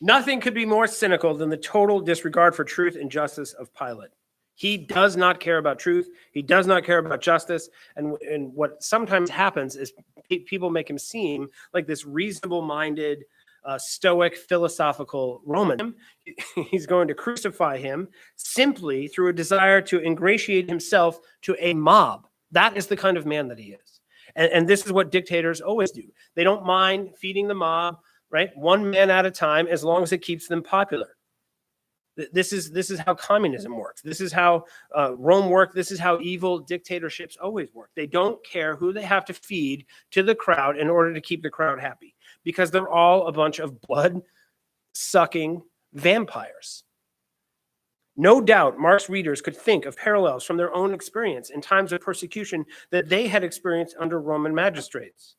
Nothing could be more cynical than the total disregard for truth and justice of Pilate. He does not care about truth. He does not care about justice. And what sometimes happens is people make him seem like this reasonable-minded, stoic, philosophical Roman. He's going to crucify him simply through a desire to ingratiate himself to a mob. That is the kind of man that he is. And this is what dictators always do. They don't mind feeding the mob, right? One man at a time, as long as it keeps them popular. This is how communism works. This is how Rome worked. This is how evil dictatorships always work. They don't care who they have to feed to the crowd in order to keep the crowd happy, because they're all a bunch of blood-sucking vampires. No doubt Mark's readers could think of parallels from their own experience in times of persecution that they had experienced under Roman magistrates.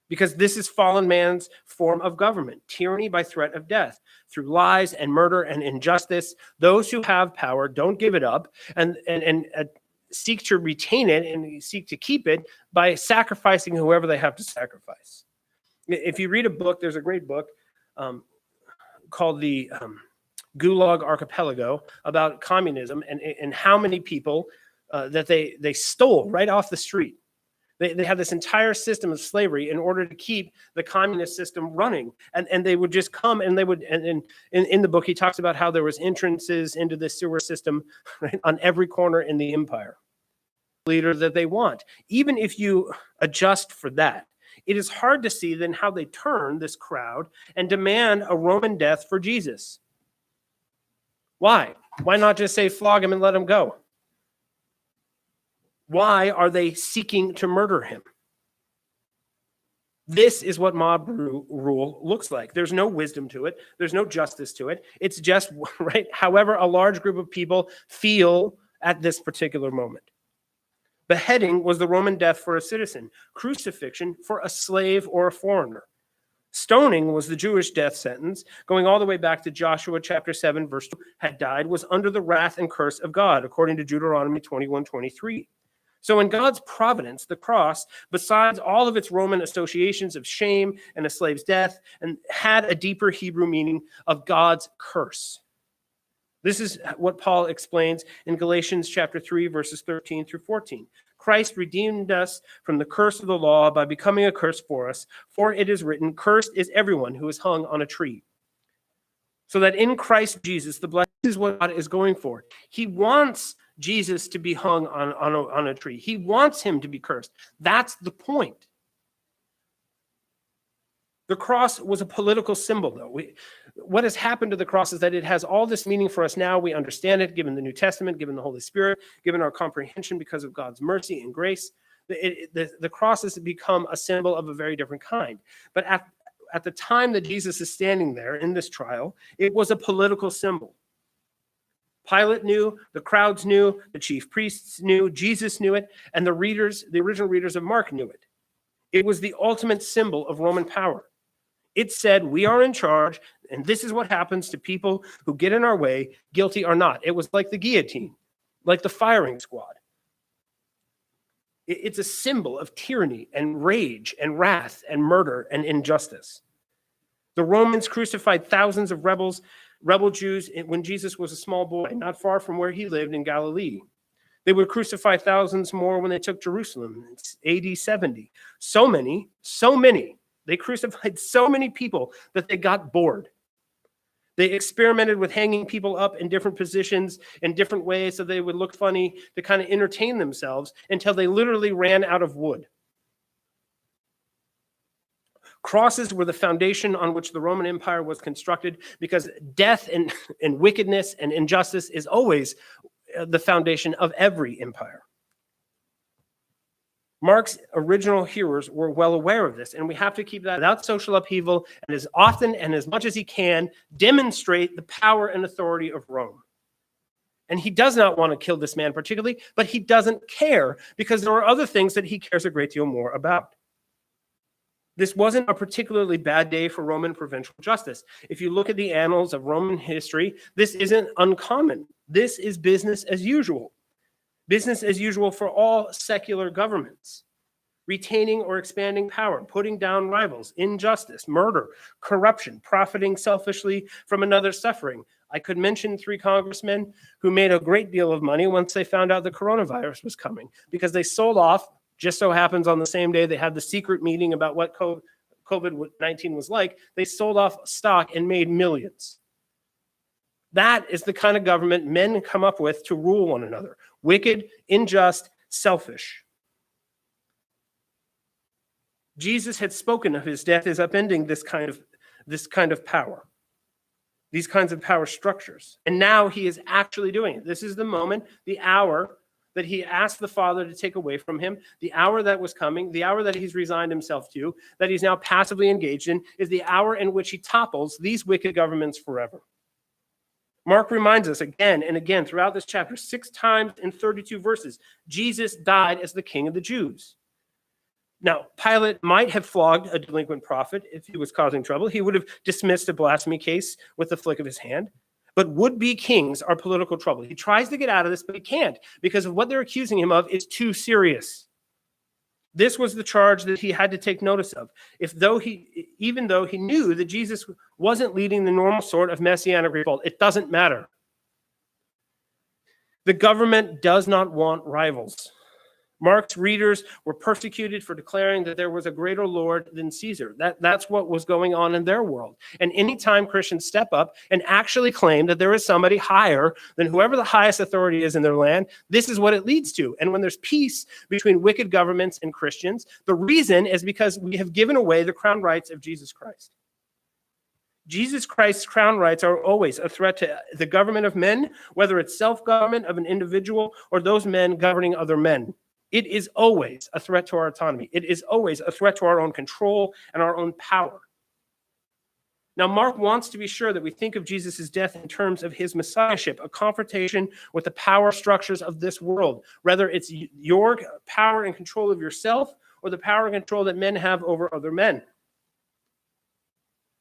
Because this is fallen man's form of government, tyranny by threat of death, through lies and murder and injustice. Those who have power don't give it up and seek to retain it and seek to keep it by sacrificing whoever they have to sacrifice. If you read a book, there's a great book called the Gulag Archipelago about communism and how many people that they stole right off the street. They had this entire system of slavery in order to keep the communist system running. And they would just come and they would, and in the book, he talks about how there was entrances into the sewer system, right, on every corner in the empire. Leader that they want. Even if you adjust for that, it is hard to see then how they turn this crowd and demand a Roman death for Jesus. Why? Why not just say flog him and let him go? Why are they seeking to murder him? This is what mob rule looks like. There's no wisdom to it. There's no justice to it. It's just, right, however a large group of people feel at this particular moment. Beheading was the Roman death for a citizen. Crucifixion for a slave or a foreigner. Stoning was the Jewish death sentence, going all the way back to Joshua chapter 7, verse 2, had died, was under the wrath and curse of God, according to Deuteronomy 21:23. So in God's providence, the cross, besides all of its Roman associations of shame and a slave's death, and had a deeper Hebrew meaning of God's curse. This is what Paul explains in Galatians chapter 3, verses 13 through 14. Christ redeemed us from the curse of the law by becoming a curse for us, for it is written, cursed is everyone who is hung on a tree. So that in Christ Jesus, the blessing is what God is going for. He wants Jesus to be hung on a tree. He wants him to be cursed. That's the point. The cross was a political symbol, though. What has happened to the cross is that it has all this meaning for us now. We understand it, given the New Testament, given the Holy Spirit, given our comprehension because of God's mercy and grace. The cross has become a symbol of a very different kind. But at the time that Jesus is standing there in this trial, it was a political symbol. Pilate knew, the crowds knew, the chief priests knew, Jesus knew it, and the original readers of Mark knew it. It was the ultimate symbol of Roman power. It said, we are in charge, and this is what happens to people who get in our way, guilty or not. It was like the guillotine, like the firing squad. It's a symbol of tyranny and rage and wrath and murder and injustice. The Romans crucified thousands of rebel Jews when Jesus was a small boy, not far from where he lived in Galilee. They would crucify thousands more when they took Jerusalem. It's AD 70. So many. They crucified so many people that they got bored. They experimented with hanging people up in different positions in different ways so they would look funny to kind of entertain themselves until they literally ran out of wood. Crosses were the foundation on which the Roman Empire was constructed because death and wickedness and injustice is always the foundation of every empire. Mark's original hearers were well aware of this, and we have to keep that without social upheaval and as often and as much as he can demonstrate the power and authority of Rome. And he does not want to kill this man particularly, but he doesn't care because there are other things that he cares a great deal more about. This wasn't a particularly bad day for Roman provincial justice. If you look at the annals of Roman history, this isn't uncommon. This is business as usual. Business as usual for all secular governments. retaining or expanding power, putting down rivals, injustice, murder, corruption, profiting selfishly from another's suffering. I could mention 3 congressmen who made a great deal of money once they found out the coronavirus was coming because they sold off, just so happens on the same day they had the secret meeting about what COVID-19 was like, they sold off stock and made millions. That is the kind of government men come up with to rule one another. Wicked, unjust, selfish. Jesus had spoken of his death as upending this kind of power, these kinds of power structures. And now he is actually doing it. This is the moment, the hour that he asked the Father to take away from him, the hour that was coming, the hour that he's resigned himself to, that he's now passively engaged in, is the hour in which he topples these wicked governments forever. Mark reminds us again and again throughout this chapter, 6 times in 32 verses, Jesus died as the King of the Jews. Now, Pilate might have flogged a delinquent prophet if he was causing trouble. He would have dismissed a blasphemy case with the flick of his hand. But would-be kings are political trouble. He tries to get out of this, but he can't because of what they're accusing him of is too serious. This was the charge that he had to take notice of. Even though he knew that Jesus wasn't leading the normal sort of messianic revolt, it doesn't matter. The government does not want rivals. Mark's readers were persecuted for declaring that there was a greater Lord than Caesar. That's what was going on in their world. And anytime Christians step up and actually claim that there is somebody higher than whoever the highest authority is in their land, this is what it leads to. And when there's peace between wicked governments and Christians, the reason is because we have given away the crown rights of Jesus Christ. Jesus Christ's crown rights are always a threat to the government of men, whether it's self-government of an individual or those men governing other men. It is always a threat to our autonomy. It is always a threat to our own control and our own power. Now, Mark wants to be sure that we think of Jesus' death in terms of his messiahship, a confrontation with the power structures of this world, whether it's your power and control of yourself or the power and control that men have over other men.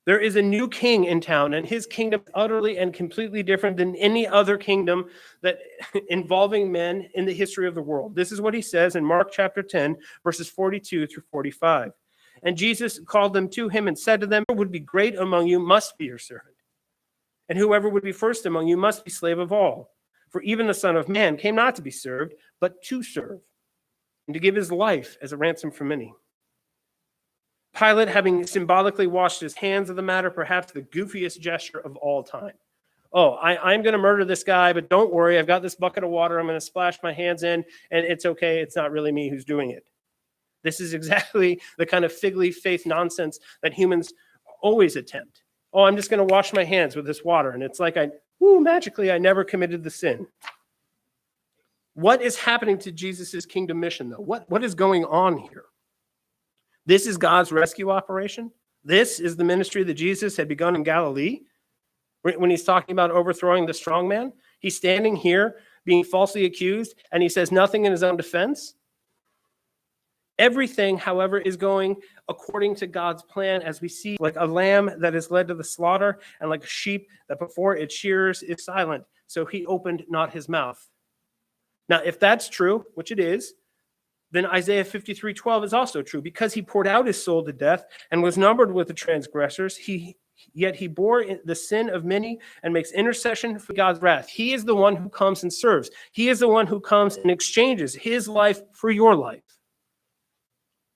There is a new king in town, and his kingdom is utterly and completely different than any other kingdom that involving men in the history of the world. This is what he says in Mark chapter 10, verses 42 through 45. And Jesus called them to him and said to them, "Whoever would be great among you must be your servant, and whoever would be first among you must be slave of all. For even the Son of Man came not to be served, but to serve, and to give his life as a ransom for many." Pilate, having symbolically washed his hands of the matter, perhaps the goofiest gesture of all time. Oh, I'm going to murder this guy, but don't worry, I've got this bucket of water, I'm going to splash my hands in, and it's okay, it's not really me who's doing it. This is exactly the kind of fig leaf faith nonsense that humans always attempt. Oh, I'm just going to wash my hands with this water, and it's like magically I never committed the sin. What is happening to Jesus' kingdom mission, though? What is going on here? This is God's rescue operation. This is the ministry that Jesus had begun in Galilee. When he's talking about overthrowing the strong man, he's standing here being falsely accused, and he says nothing in his own defense. Everything, however, is going according to God's plan, as we see, like a lamb that is led to the slaughter, and like a sheep that before its shearers is silent. So he opened not his mouth. Now, if that's true, which it is, then Isaiah 53:12 is also true. Because he poured out his soul to death and was numbered with the transgressors, yet he bore the sin of many and makes intercession for God's wrath. He is the one who comes and serves. He is the one who comes and exchanges his life for your life.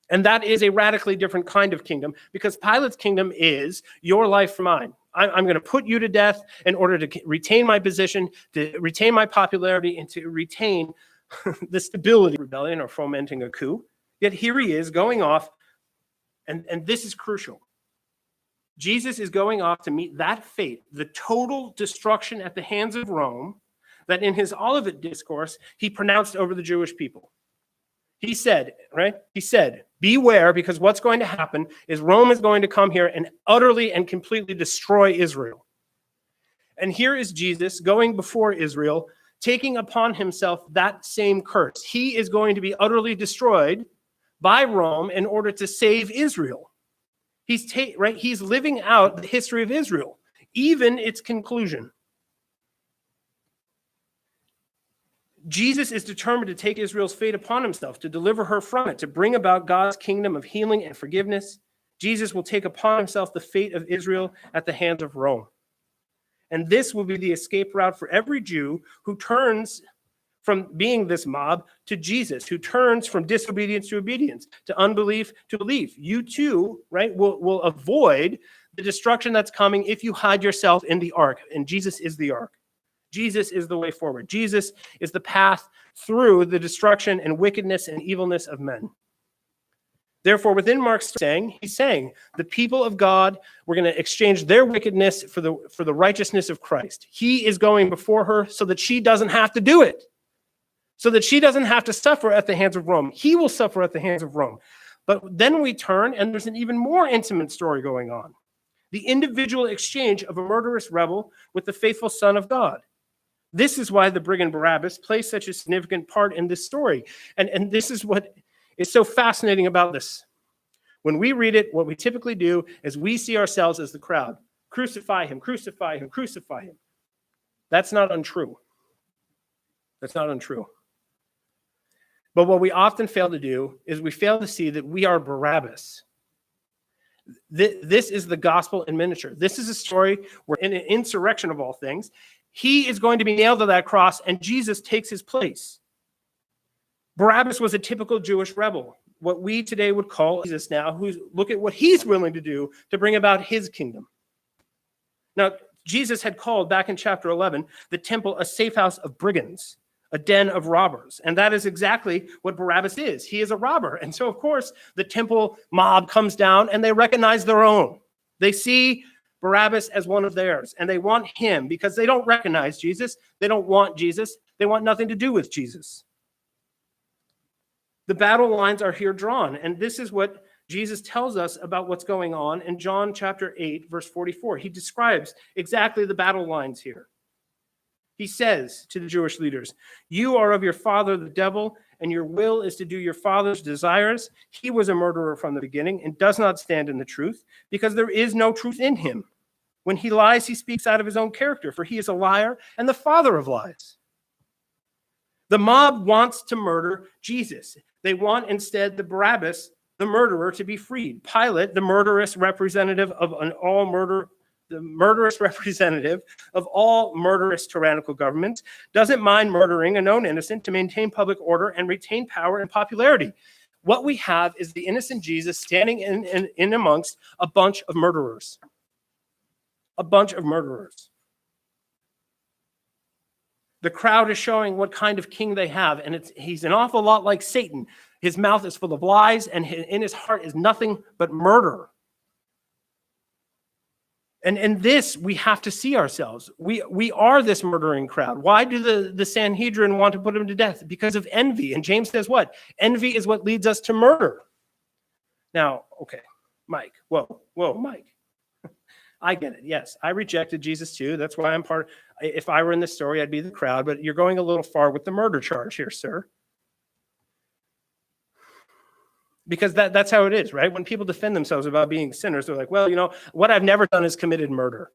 And that is a radically different kind of kingdom, because Pilate's kingdom is your life for mine. I'm going to put you to death in order to retain my position, to retain my popularity, and to retain the stability of rebellion or fomenting a coup. Yet here he is going off, and this is crucial. Jesus is going off to meet that fate, the total destruction at the hands of Rome, that in his Olivet discourse he pronounced over the Jewish people. He said, right? He said, beware, because what's going to happen is Rome is going to come here and utterly and completely destroy Israel. And here is Jesus going before Israel, taking upon himself that same curse. He is going to be utterly destroyed by Rome in order to save Israel. He's living out the history of Israel, even its conclusion. Jesus is determined to take Israel's fate upon himself, to deliver her from it, to bring about God's kingdom of healing and forgiveness. Jesus will take upon himself the fate of Israel at the hands of Rome. And this will be the escape route for every Jew who turns from being this mob to Jesus, who turns from disobedience to obedience, to unbelief to belief. You too, right, will avoid the destruction that's coming if you hide yourself in the ark. And Jesus is the ark. Jesus is the way forward. Jesus is the path through the destruction and wickedness and evilness of men. Therefore, within Mark's saying, he's saying the people of God were going to exchange their wickedness for the righteousness of Christ. He is going before her so that she doesn't have to do it, so that she doesn't have to suffer at the hands of Rome. He will suffer at the hands of Rome. But then we turn, and there's an even more intimate story going on. The individual exchange of a murderous rebel with the faithful Son of God. This is why the brigand Barabbas plays such a significant part in this story. And this is what is so fascinating about this. When we read it, what we typically do is we see ourselves as the crowd. Crucify him, crucify him, crucify him. That's not untrue. That's not untrue. But what we often fail to do is we fail to see that we are Barabbas. This is the gospel in miniature. This is a story where in an insurrection of all things, he is going to be nailed to that cross and Jesus takes his place. Barabbas was a typical Jewish rebel, what we today would call Jesus now, look at what he's willing to do to bring about his kingdom. Now, Jesus had called back in chapter 11, the temple a safe house of brigands, a den of robbers. And that is exactly what Barabbas is. He is a robber. And so, of course, the temple mob comes down and they recognize their own. They see Barabbas as one of theirs, and they want him because they don't recognize Jesus. They don't want Jesus. They want nothing to do with Jesus. The battle lines are here drawn, and this is what Jesus tells us about what's going on in John chapter 8, verse 44. He describes exactly the battle lines here. He says to the Jewish leaders, "You are of your father, the devil, and your will is to do your father's desires. He was a murderer from the beginning and does not stand in the truth, because there is no truth in him. When he lies, he speaks out of his own character, for he is a liar and the father of lies." The mob wants to murder Jesus. They want instead the Barabbas, the murderer, to be freed. Pilate, the murderous representative of all murderous tyrannical governments, doesn't mind murdering a known innocent to maintain public order and retain power and popularity. What we have is the innocent Jesus standing in amongst a bunch of murderers. A bunch of murderers. The crowd is showing what kind of king they have, and he's an awful lot like Satan. His mouth is full of lies, and in his heart is nothing but murder. And in this, we have to see ourselves. We are this murdering crowd. Why do the Sanhedrin want to put him to death? Because of envy. And James says what? Envy is what leads us to murder. Now, okay, Mike. Whoa, Mike. I get it. Yes, I rejected Jesus too. That's why I'm part. If I were in this story, I'd be the crowd. But you're going a little far with the murder charge here, sir. Because that's how it is, right? When people defend themselves about being sinners, they're like, well, what I've never done is committed murder.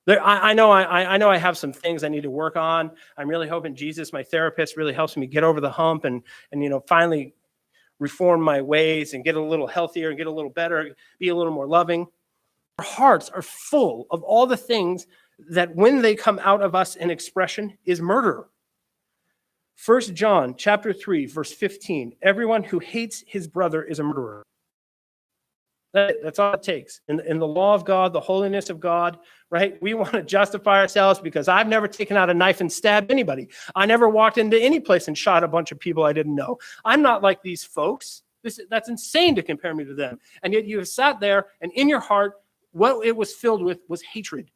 I know I have some things I need to work on. I'm really hoping Jesus, my therapist, really helps me get over the hump and finally reform my ways and get a little healthier and get a little better, be a little more loving. Our hearts are full of all the things that when they come out of us in expression is murder. 1 John chapter 3, verse 15, everyone who hates his brother is a murderer. That's all it takes. In the law of God, the holiness of God, right? We want to justify ourselves because I've never taken out a knife and stabbed anybody. I never walked into any place and shot a bunch of people I didn't know. I'm not like these folks. That's insane to compare me to them. And yet you have sat there and in your heart, what it was filled with was hatred.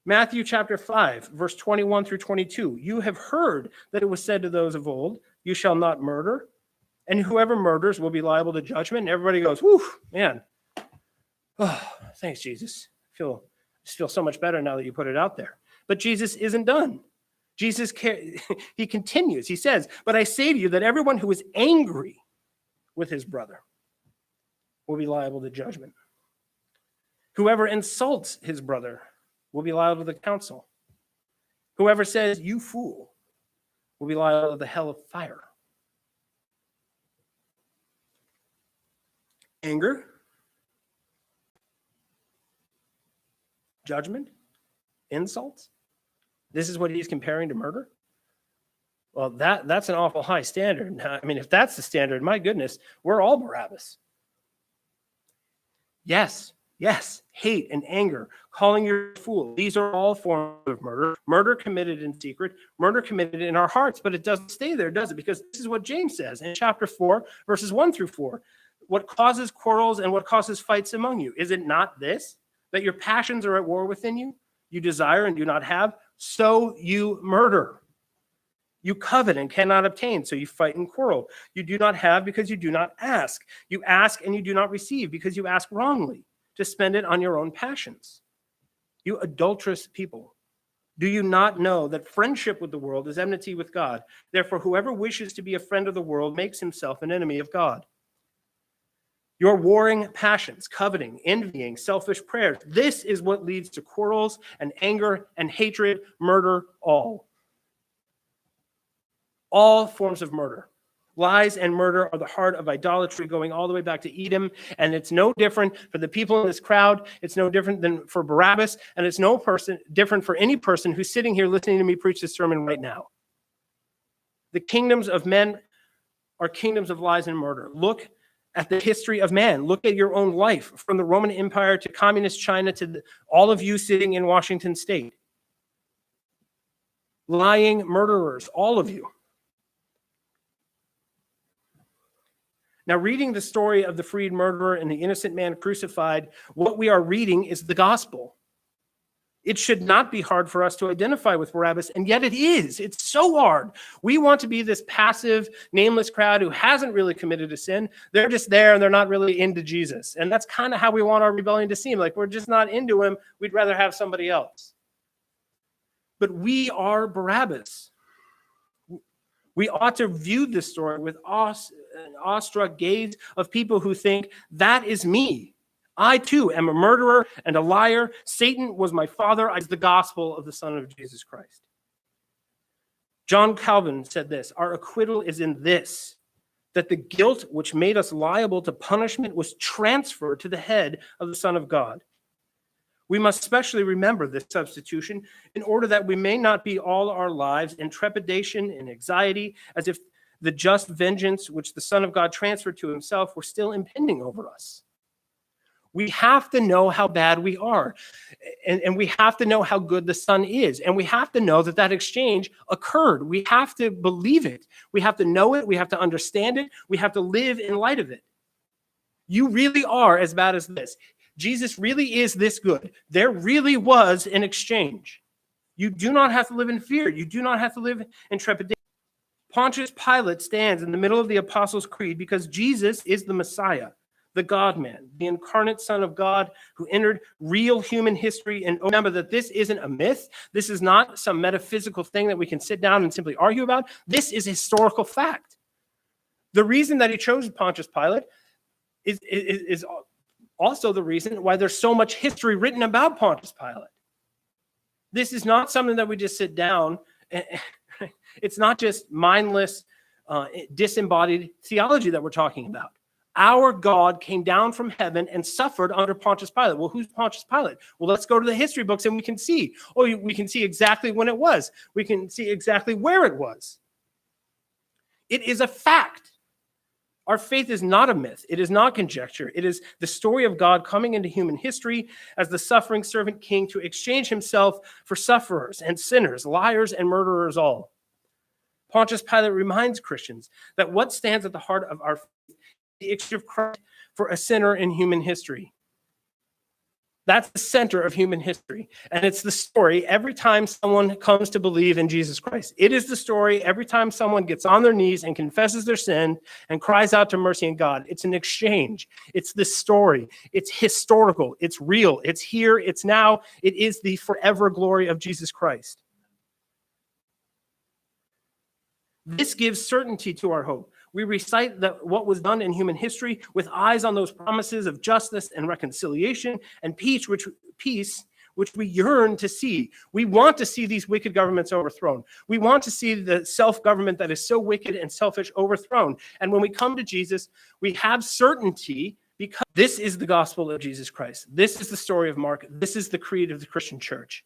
Matthew chapter 5, verse 21 through 22. You have heard that it was said to those of old, you shall not murder, and whoever murders will be liable to judgment. And everybody goes, whew, man. Oh, thanks, Jesus. I just feel so much better now that you put it out there. But Jesus isn't done. He continues. He says, but I say to you that everyone who is angry with his brother will be liable to judgment. Whoever insults his brother will be liable to the council. Whoever says, you fool, will be liable to the hell of fire. Anger, judgment, insults. This is what he's comparing to murder. Well, that's an awful high standard. I mean, if that's the standard, my goodness, we're all Barabbas. Yes, hate and anger, calling you a fool. These are all forms of murder. Murder committed in secret, murder committed in our hearts, but it doesn't stay there, does it? Because this is what James says in chapter 4, verses 1 through 4. What causes quarrels and what causes fights among you? Is it not this, that your passions are at war within you? You desire and do not have, so you murder. You covet and cannot obtain, so you fight and quarrel. You do not have because you do not ask. You ask and you do not receive because you ask wrongly, to spend it on your own passions. You adulterous people, do you not know that friendship with the world is enmity with God? Therefore, whoever wishes to be a friend of the world makes himself an enemy of God. Your warring passions, coveting, envying, selfish prayers, this is what leads to quarrels and anger and hatred, murder, all. All forms of murder. Lies and murder are the heart of idolatry, going all the way back to Edom, and it's no different for the people in this crowd. It's no different than for Barabbas, and it's no different for any person who's sitting here listening to me preach this sermon right now. The kingdoms of men are kingdoms of lies and murder. Look at the history of man. Look at your own life, from the Roman Empire to communist China to all of you sitting in Washington State. Lying murderers, all of you. Now, reading the story of the freed murderer and the innocent man crucified, what we are reading is the gospel. It should not be hard for us to identify with Barabbas, and yet it is. It's so hard. We want to be this passive, nameless crowd who hasn't really committed a sin. They're just there, and they're not really into Jesus. And that's kind of how we want our rebellion to seem. Like, we're just not into him. We'd rather have somebody else. But we are Barabbas. We ought to view this story with an awestruck gaze of people who think, that is me. I too am a murderer and a liar. Satan was my father. I is the gospel of the Son of Jesus Christ. John Calvin said this, our acquittal is in this, that the guilt which made us liable to punishment was transferred to the head of the Son of God. We must especially remember this substitution in order that we may not be all our lives in trepidation and anxiety, as if the just vengeance which the Son of God transferred to himself were still impending over us. We have to know how bad we are, and we have to know how good the Son is, and we have to know that that exchange occurred. We have to believe it. We have to know it. We have to understand it. We have to live in light of it. You really are as bad as this. Jesus really is this good. There really was an exchange. You do not have to live in fear. You do not have to live in trepidation. Pontius Pilate stands in the middle of the Apostles' Creed because Jesus is the Messiah, the God-man, the incarnate Son of God who entered real human history. And remember that this isn't a myth. This is not some metaphysical thing that we can sit down and simply argue about. This is historical fact. The reason that he chose Pontius Pilate is also the reason why there's so much history written about Pontius Pilate. This is not something that we just sit down. It's not just mindless, disembodied theology that we're talking about. Our God came down from heaven and suffered under Pontius Pilate. Well, who's Pontius Pilate? Well, let's go to the history books and we can see. Oh, we can see exactly when it was. We can see exactly where it was. It is a fact. Our faith is not a myth. It is not conjecture. It is the story of God coming into human history as the suffering servant king to exchange himself for sufferers and sinners, liars and murderers all. Pontius Pilate reminds Christians that what stands at the heart of our faith is the exchange of Christ for a sinner in human history. That's the center of human history. And it's the story every time someone comes to believe in Jesus Christ. It is the story every time someone gets on their knees and confesses their sin and cries out to mercy in God. It's an exchange. It's the story. It's historical. It's real. It's here. It's now. It is the forever glory of Jesus Christ. This gives certainty to our hope. We recite what was done in human history with eyes on those promises of justice and reconciliation and peace, which we yearn to see. We want to see these wicked governments overthrown. We want to see the self-government that is so wicked and selfish overthrown. And when we come to Jesus, we have certainty because this is the gospel of Jesus Christ. This is the story of Mark. This is the creed of the Christian church.